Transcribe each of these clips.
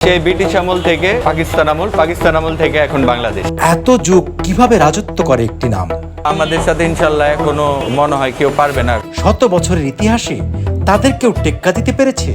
সেই ব্রিটিশ আমল থেকে পাকিস্তান আমল থেকে এখন বাংলাদেশ। এত যুগ কিভাবে রাজত্ব করে একটি নাম? আমাদের সাথে ইনশাল্লাহ এখনো মনে হয় কেউ পারবে না। শত বছরের ইতিহাসে তাদের কেউ টেক্কা দিতে পেরেছে?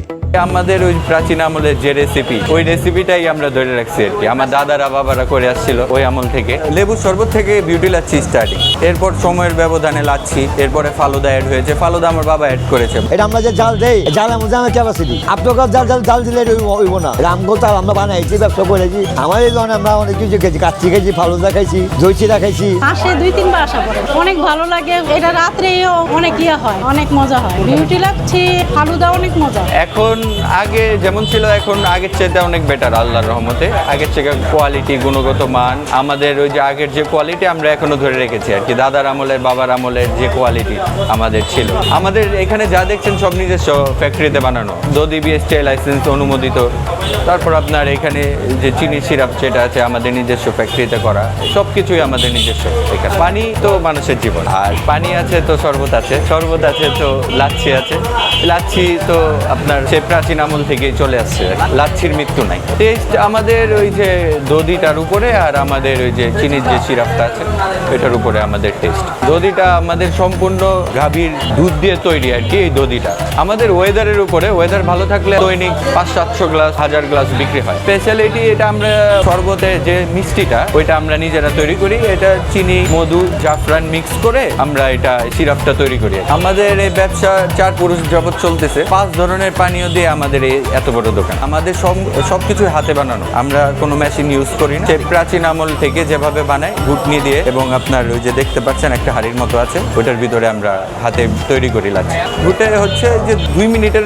আমাদের ওই প্রাচীন আমলের যে রেসিপি, ওই রেসিপিটাই আমরা ধরে রাখছি আর কি। আমার দাদারা বাবারা করে আসছিল ওই আমল থেকে। লেবু শরবত থেকে বিউটি লাচ্ছি স্টার্টিং, এরপর সময়ের ব্যবধানে লাচ্ছি, এরপরে ফালুদা অ্যাড হয়েছে। ফালুদা আমার বাবা অ্যাড করেছে। এটা আমরা যে জাল দেই, জালের মধ্যে আমার ক্যাপাসিটি আপনার জাল দিলে হইব না। রামগো তাল আমরা বানাইছি, ব্যবসা করেছি। আমার এই ধরনের আমরা অনেক কিছু খেয়েছি, কাচ্চি খেয়েছি, ফালুদা খাইছি, দই চিড়া খাইছি। মাসে 2-3 বার আসা পড়ে, অনেক ভালো লাগে। এটা রাত্রেও অনেক হয়, অনেক মজা হয়। বিউটি লাচ্ছি, ফালুদা অনেক মজা। এখন আগে যেমন ছিল, এখন আগের চাইতে অনেক বেটার আল্লাহর রহমতে। আগের থেকে কোয়ালিটি, গুণগত মান, আমাদের ওই যে আগের যে কোয়ালিটি আমরা এখনো ধরে রেখেছি আর কি। দাদার আমলের, বাবার আমলের যে কোয়ালিটি আমাদের ছিল। আমাদের এখানে যা দেখছেন সব নিজস্ব ফ্যাক্টরিতে বানানো, দধি বিএসটিআই লাইসেন্স অনুমোদিত। তারপর আপনার এখানে যে চিনি সিরাপ যেটা আছে আমাদের নিজস্ব ফ্যাক্টরিতে করা, সব কিছুই আমাদের নিজস্ব এখানে। পানি তো মানুষের জীবন, আর পানি আছে তো শরবত আছে, শরবত আছে তো লাচ্ছি আছে। লাচ্ছি তো আপনার সে প্রাচীন আমল থেকেই চলে আসছে। লাচ্ছির মৃত্যু নাই। টেস্ট আমাদের ওই যে দধিটার উপরে, আর আমাদের ওই যে চিনির যে সিরাপটা আছে ওইটার উপরে আমাদের টেস্ট। দধিটা আমাদের সম্পূর্ণ গাভীর দুধ দিয়ে তৈরি আর কি। এই দধিটা আমাদের ওয়েদারের উপরে, ওয়েদার ভালো থাকলে দৈনিক 500-700 গ্লাস, 1000 গ্লাস বিক্রি হয়। স্পেশালিটি এটা আমরা শরবতে যে মিষ্টিটা, ওইটা আমরা নিজেরা তৈরি করি। এটা চিনি, মধু, জাফরান মিক্স করে আমরা এটা সিরাপটা তৈরি করি। আমাদের এই ব্যবসা 4 পুরুষ যাবৎ চলতেছে। 5 ধরনের পানীয় দিয়ে আমাদের এই এত বড় দোকান। আমাদের সবকিছু হাতে বানানো, আমরা কোনো মেশিন ইউজ করি না। সেই প্রাচীন আমল থেকে যেভাবে বানাই, ঘুটনি দিয়ে, এবং আপনার ওই যে দেখতে পাচ্ছেন একটা হাড়ির মতো আছে, ওইটার ভিতরে আমরা হাতে তৈরি করি লাচ্ছি। ঘুটে হচ্ছে যে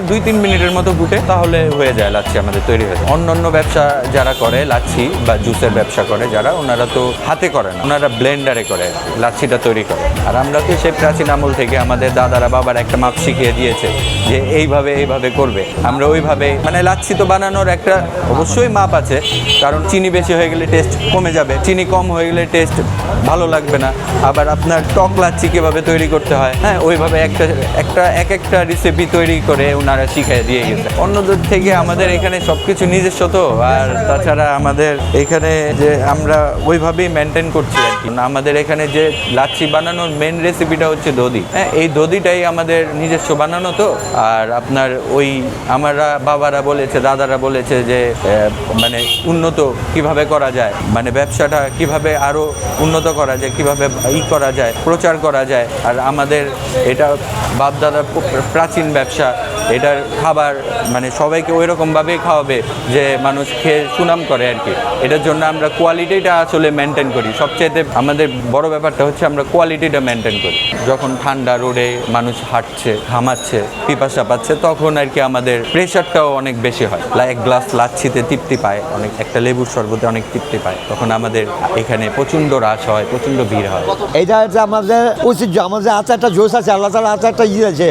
2-3 মিনিটের মতো ঘুটে, তাহলে হয়ে যায় লাচ্ছি আমাদের তৈরি হয়ে যায়। অন্য ব্যবসা যারা করে লাচ্ছি বা জুসের ব্যবসা করে যারা, ওনারা তো হাতে করে না, ওনারা ব্লেন্ডারে করে লাচ্ছিটা তৈরি করে। আর আমরা তো সেই প্রাচীন আমল থেকে আমাদের দাদারা বাবার একটা মাপ শিখিয়ে দিয়েছে যে এইভাবে করবে। আমরা ওইভাবে, মানে লাচ্ছি তো বানানোর একটা অবশ্যই মাপ আছে, কারণ চিনি বেশি হয়ে গেলে টেস্ট কমে যাবে, চিনি কম হয়ে গেলে টেস্ট ভালো লাগবে না। আবার আপনার টক লাচ্ছি কীভাবে তৈরি করতে হয়, হ্যাঁ, ওইভাবে একটা রেসিপি তৈরি করে ওনারা শিখিয়ে দিয়ে গেছে। অন্যদের থেকে আমাদের এখানে সব কিছু নিজস্ব তো, আর তাছাড়া আমাদের এখানে যে আমরা ওইভাবেই মেনটেন করছি আর কি। আমাদের এখানে যে লাচ্ছি বানানোর মেন রেসিপিটা হচ্ছে দধি, হ্যাঁ, এই দধিটাই আমাদের নিজস্ব বানানো তো। আর আপনার ওই আমরা বাবারা বলেছে, দাদারা বলেছে যে মানে উন্নত কিভাবে করা যায়, মানে ব্যবসাটা কিভাবে আরো উন্নত করা যায়, কিভাবে করা যায়, প্রচার করা যায়। আর আমাদের এটা বাপদাদার প্রাচীন ব্যবসা, এটার খাবার মানে সবাইকে ওই রকমভাবেই খাওয়াবে যে মানুষ খেয়ে সুনাম করে আর কি। এটার জন্য আমরা কোয়ালিটিটা আসলে মেনটেন করি। সবচেয়ে আমাদের বড় ব্যাপারটা হচ্ছে আমরা কোয়ালিটিটা মেনটেন করি। যখন ঠান্ডা রোডে মানুষ হাঁটছে, ঘামাচ্ছে, পিপাসা পাচ্ছে, তখন আর কি আমাদের প্রেশারটাও অনেক বেশি হয়। এক গ্লাস লাচ্ছিতে তৃপ্তি পায়, অনেক একটা লেবুর শরবতে অনেক তৃপ্তি পায়, তখন আমাদের এখানে প্রচণ্ড রাশ হয়, প্রচণ্ড ভিড় হয়। এটা হচ্ছে আমাদের ঐতিহ্য। আমাদের আছে একটা জোশ আছে, আল্লাহ তাআলা আছে একটা আছে।